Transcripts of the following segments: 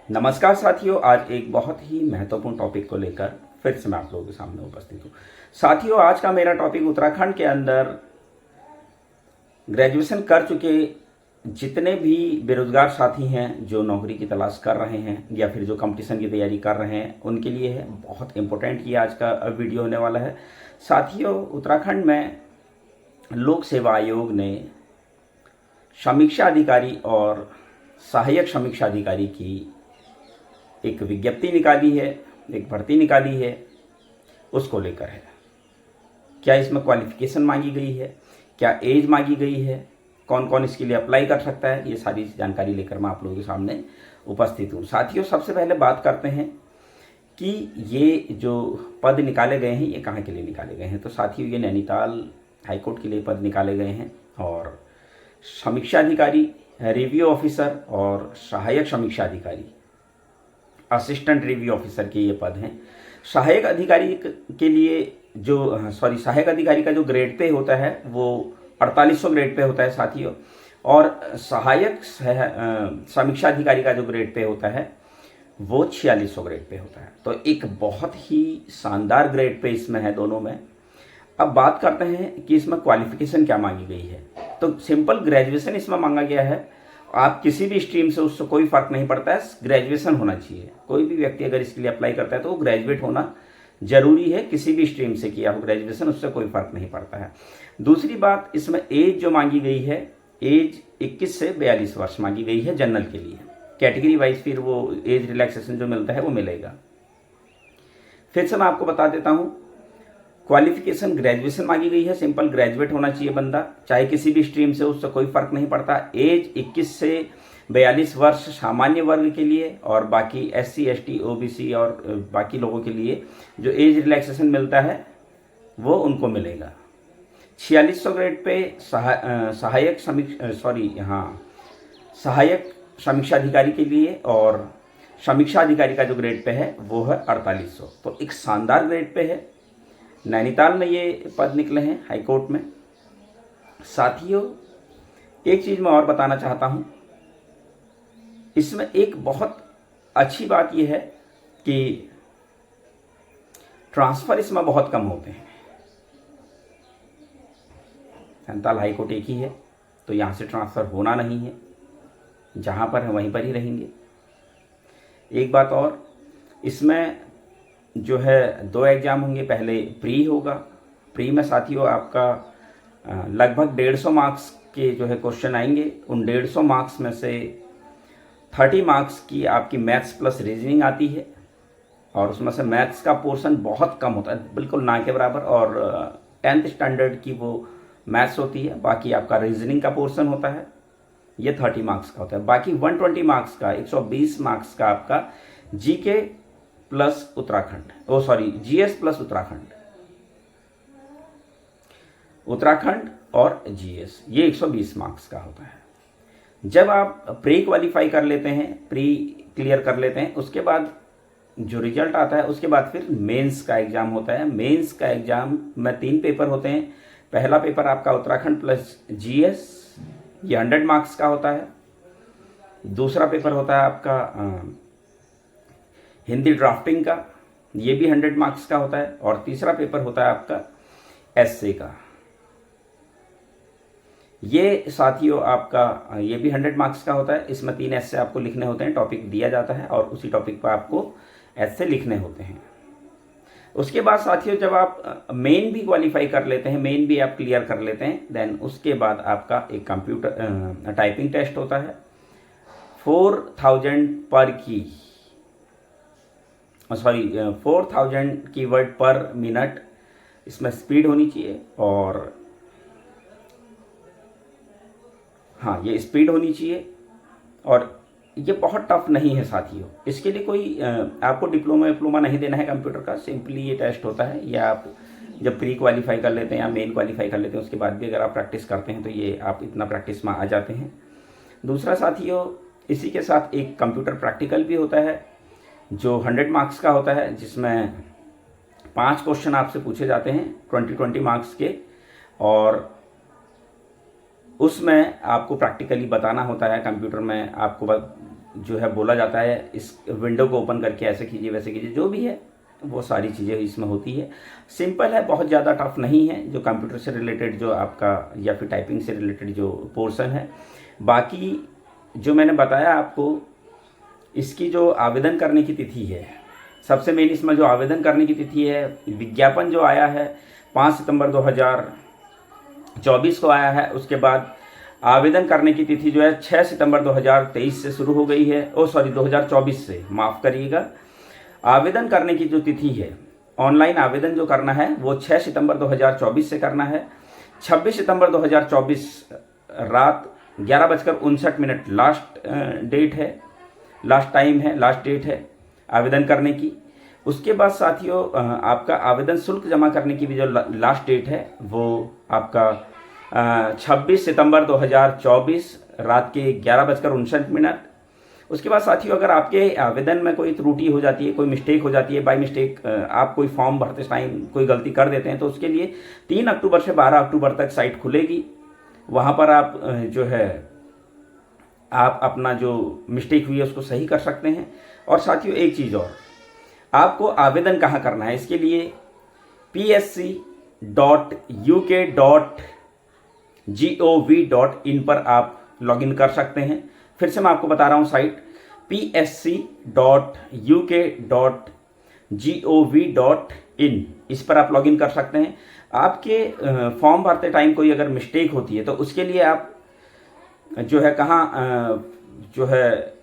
नमस्कार साथियों, आज एक बहुत ही महत्वपूर्ण टॉपिक को लेकर फिर से मैं आप लोगों के सामने उपस्थित हूँ। साथियों, आज का मेरा टॉपिक उत्तराखंड के अंदर ग्रेजुएशन कर चुके जितने भी बेरोजगार साथी हैं जो नौकरी की तलाश कर रहे हैं या फिर जो कंपटीशन की तैयारी कर रहे हैं उनके लिए है। बहुत इम्पोर्टेंट ये आज का वीडियो होने वाला है। साथियों, उत्तराखंड में लोक सेवा आयोग ने समीक्षा अधिकारी और सहायक समीक्षा अधिकारी की एक विज्ञप्ति निकाली है, एक भर्ती निकाली है, उसको लेकर है। क्या इसमें क्वालिफिकेशन मांगी गई है, क्या एज मांगी गई है, कौन कौन इसके लिए अप्लाई कर सकता है, ये सारी जानकारी लेकर मैं आप लोगों के सामने उपस्थित हूँ। साथियों, सबसे पहले बात करते हैं कि ये जो पद निकाले गए हैं ये कहाँ के लिए निकाले गए हैं। तो साथियों, ये नैनीताल हाईकोर्ट के लिए पद निकाले गए हैं और समीक्षा अधिकारी, रिव्यू ऑफिसर और सहायक समीक्षा अधिकारी, असिस्टेंट रिव्यू ऑफिसर के ये पद हैं। सहायक अधिकारी के लिए सहायक अधिकारी का जो ग्रेड पे होता है वो 4800 ग्रेड पे होता है साथियों, और सहायक समीक्षा अधिकारी का जो ग्रेड पे होता है वो 4600 ग्रेड पे होता है। तो एक बहुत ही शानदार ग्रेड पे इसमें है दोनों में। अब बात करते हैं कि इसमें क्वालिफिकेशन क्या मांगी गई है। तो सिंपल ग्रेजुएशन इसमें मांगा गया है। आप किसी भी स्ट्रीम से, उससे कोई फर्क नहीं पड़ता है, ग्रेजुएशन होना चाहिए। कोई भी व्यक्ति अगर इसके लिए अप्लाई करता है तो वो ग्रेजुएट होना जरूरी है। किसी भी स्ट्रीम से किया हो ग्रेजुएशन, उससे कोई फर्क नहीं पड़ता है। दूसरी बात, इसमें एज जो मांगी गई है, एज 21 से 42 वर्ष मांगी गई है जनरल के लिए। कैटेगरी वाइज फिर वो एज रिलैक्सेशन जो मिलता है वो मिलेगा। फिर से मैं आपको बता देता हूँ, क्वालिफिकेशन ग्रेजुएशन मांगी गई है। सिंपल ग्रेजुएट होना चाहिए बंदा, चाहे किसी भी स्ट्रीम से, उससे कोई फर्क नहीं पड़ता। एज 21 से 42 वर्ष सामान्य वर्ग के लिए, और बाकी SC ST OBC और बाकी लोगों के लिए जो एज रिलैक्सेशन मिलता है वो उनको मिलेगा। 4600 ग्रेड पे सहायक समीक्षा अधिकारी के लिए, और समीक्षा अधिकारी का जो ग्रेड पे है वो है 4800। तो एक शानदार ग्रेड पे है। नैनीताल में ये पद निकले हैं हाईकोर्ट में। साथियों, एक चीज़ मैं और बताना चाहता हूँ, इसमें एक बहुत अच्छी बात यह है कि ट्रांसफ़र इसमें बहुत कम होते हैं। नैनीताल हाईकोर्ट एक ही है, तो यहाँ से ट्रांसफ़र होना नहीं है, जहाँ पर है वहीं पर ही रहेंगे। एक बात और, इसमें जो है 2 एग्ज़ाम होंगे। पहले प्री होगा। प्री में साथियों आपका लगभग 150 मार्क्स के जो है क्वेश्चन आएंगे। उन 150 मार्क्स में से 30 मार्क्स की आपकी मैथ्स प्लस रीजनिंग आती है, और उसमें से मैथ्स का पोर्शन बहुत कम होता है, बिल्कुल ना के बराबर, और 10th स्टैंडर्ड की वो मैथ्स होती है। बाकी आपका रीजनिंग का पोर्शन होता है, ये 30 मार्क्स का होता है। बाकी 120 मार्क्स का, 120 मार्क्स का आपका GK plus Uttarakhand, GS plus Uttarakhand और GS, ये 120 मार्क्स का होता है। जब आप प्री क्वालिफाई कर लेते हैं, प्री क्लियर कर लेते हैं, उसके बाद जो रिजल्ट आता है उसके बाद फिर मेंस का एग्ज़ाम होता है। मेंस का एग्ज़ाम में 3 पेपर होते हैं। पहला पेपर आपका उत्तराखंड प्लस GS, ये 100 मार्क्स का होता है। दूसरा पेपर होता है आपका हिंदी ड्राफ्टिंग का, ये भी 100 मार्क्स का होता है। और तीसरा पेपर होता है आपका एस्से का, ये साथियों आपका ये भी 100 मार्क्स का होता है। इसमें 3 एस्से आपको लिखने होते हैं। टॉपिक दिया जाता है और उसी टॉपिक पर आपको एस्से लिखने होते हैं। उसके बाद साथियों, जब आप मेन भी क्वालिफाई कर लेते हैं, मेन भी आप क्लियर कर लेते हैं, देन उसके बाद आपका एक कंप्यूटर टाइपिंग टेस्ट होता है। 4000 कीवर्ड पर मिनट इसमें स्पीड होनी चाहिए, और हाँ, ये स्पीड होनी चाहिए। और ये बहुत टफ नहीं है साथियों। इसके लिए कोई आपको डिप्लोमा नहीं देना है कंप्यूटर का। सिंपली ये टेस्ट होता है, या आप जब प्री क्वालिफाई कर लेते हैं या मेन क्वालिफाई कर लेते हैं, उसके बाद भी अगर आप प्रैक्टिस करते हैं तो ये आप इतना प्रैक्टिस में आ जाते हैं। दूसरा साथियों, इसी के साथ एक कंप्यूटर प्रैक्टिकल भी होता है जो 100 मार्क्स का होता है, जिसमें 5 क्वेश्चन आपसे पूछे जाते हैं 20 मार्क्स के, और उसमें आपको प्रैक्टिकली बताना होता है। कंप्यूटर में आपको जो है बोला जाता है, इस विंडो को ओपन करके ऐसे कीजिए वैसे कीजिए, जो भी है वो सारी चीज़ें इसमें होती है। सिंपल है, बहुत ज़्यादा टफ नहीं है। जो कंप्यूटर से रिलेटेड जो आपका या फिर टाइपिंग से रिलेटेड जो पोर्शन है, बाकी जो मैंने बताया आपको, इसकी जो आवेदन करने की तिथि है, सबसे मेन इसमें जो आवेदन करने की तिथि है, विज्ञापन जो आया है 5 सितंबर 2024 को आया है। उसके बाद आवेदन करने की तिथि जो है 6 सितंबर 2023 से शुरू हो गई है। 2024 से, माफ़ करिएगा। आवेदन करने की जो तिथि है, ऑनलाइन आवेदन जो करना है वो 6 सितंबर 2024 से करना है। 26 सितंबर 2024 रात 11:59 लास्ट डेट है, लास्ट टाइम है, लास्ट डेट है आवेदन करने की। उसके बाद साथियों आपका आवेदन शुल्क जमा करने की भी जो लास्ट डेट है वो आपका 26 सितंबर 2024 रात के 11:59। उसके बाद साथियों अगर आपके आवेदन में कोई त्रुटि हो जाती है, कोई मिस्टेक हो जाती है, बाय मिस्टेक आप कोई फॉर्म भरते टाइम कोई गलती कर देते हैं, तो उसके लिए 3 अक्टूबर से 12 अक्टूबर तक साइट खुलेगी। वहाँ पर आप जो है आप अपना जो मिस्टेक हुई है उसको सही कर सकते हैं। और साथियों एक चीज़ और, आपको आवेदन कहाँ करना है, इसके लिए psc.uk.gov.in पर आप लॉगिन कर सकते हैं। फिर से मैं आपको बता रहा हूँ साइट psc.uk.gov.in, इस पर आप लॉगिन कर सकते हैं। आपके फॉर्म भरते टाइम कोई अगर मिस्टेक होती है तो उसके लिए आप जो है कहाँ जो है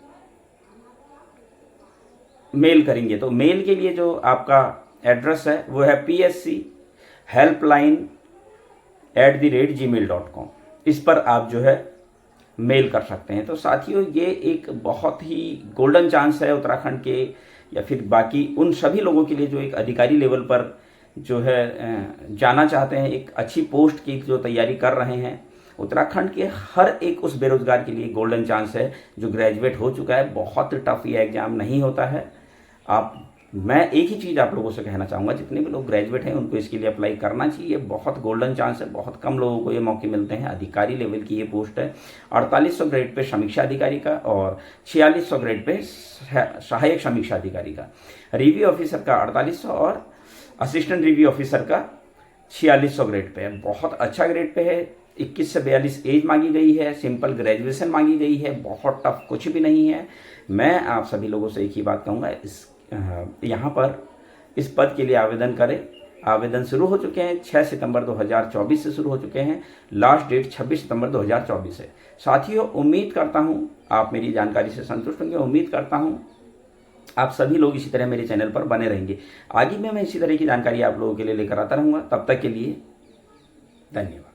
मेल करेंगे, तो मेल के लिए जो आपका एड्रेस है वो है pschelpline@gmail.com। इस पर आप जो है मेल कर सकते हैं। तो साथियों ये एक बहुत ही गोल्डन चांस है उत्तराखंड के या फिर बाकी उन सभी लोगों के लिए जो एक अधिकारी लेवल पर जो है जाना चाहते हैं, एक अच्छी पोस्ट की जो तैयारी कर रहे हैं। उत्तराखंड के हर एक उस बेरोजगार के लिए गोल्डन चांस है जो ग्रेजुएट हो चुका है। बहुत टफ ये एग्जाम नहीं होता है। मैं एक ही चीज़ आप लोगों से कहना चाहूँगा, जितने भी लोग ग्रेजुएट हैं उनको इसके लिए अप्लाई करना चाहिए। बहुत गोल्डन चांस है, बहुत कम लोगों को ये मौके मिलते हैं। अधिकारी लेवल की ये पोस्ट है। 4800 ग्रेड पे समीक्षा अधिकारी का और 4600 ग्रेड पे सहायक समीक्षा अधिकारी का। रिव्यू ऑफिसर का 4800 और असिस्टेंट रिव्यू ऑफिसर का 4600 ग्रेड पे है। बहुत अच्छा ग्रेड पे है। 21 से 42 एज मांगी गई है। सिंपल ग्रेजुएशन मांगी गई है। बहुत टफ कुछ भी नहीं है। मैं आप सभी लोगों से एक ही बात कहूँगा, यहाँ पर इस पद के लिए आवेदन करें। आवेदन शुरू हो चुके हैं, 6 सितंबर 2024 से शुरू हो चुके हैं। लास्ट डेट 26 सितंबर 2024 है। साथियों उम्मीद करता हूँ आप मेरी जानकारी से संतुष्ट होंगे। उम्मीद करता हूँ आप सभी लोग इसी तरह मेरे चैनल पर बने रहेंगे। आगे मैं इसी तरह की जानकारी आप लोगों के लिए लेकर आता रहूँगा। तब तक के लिए धन्यवाद।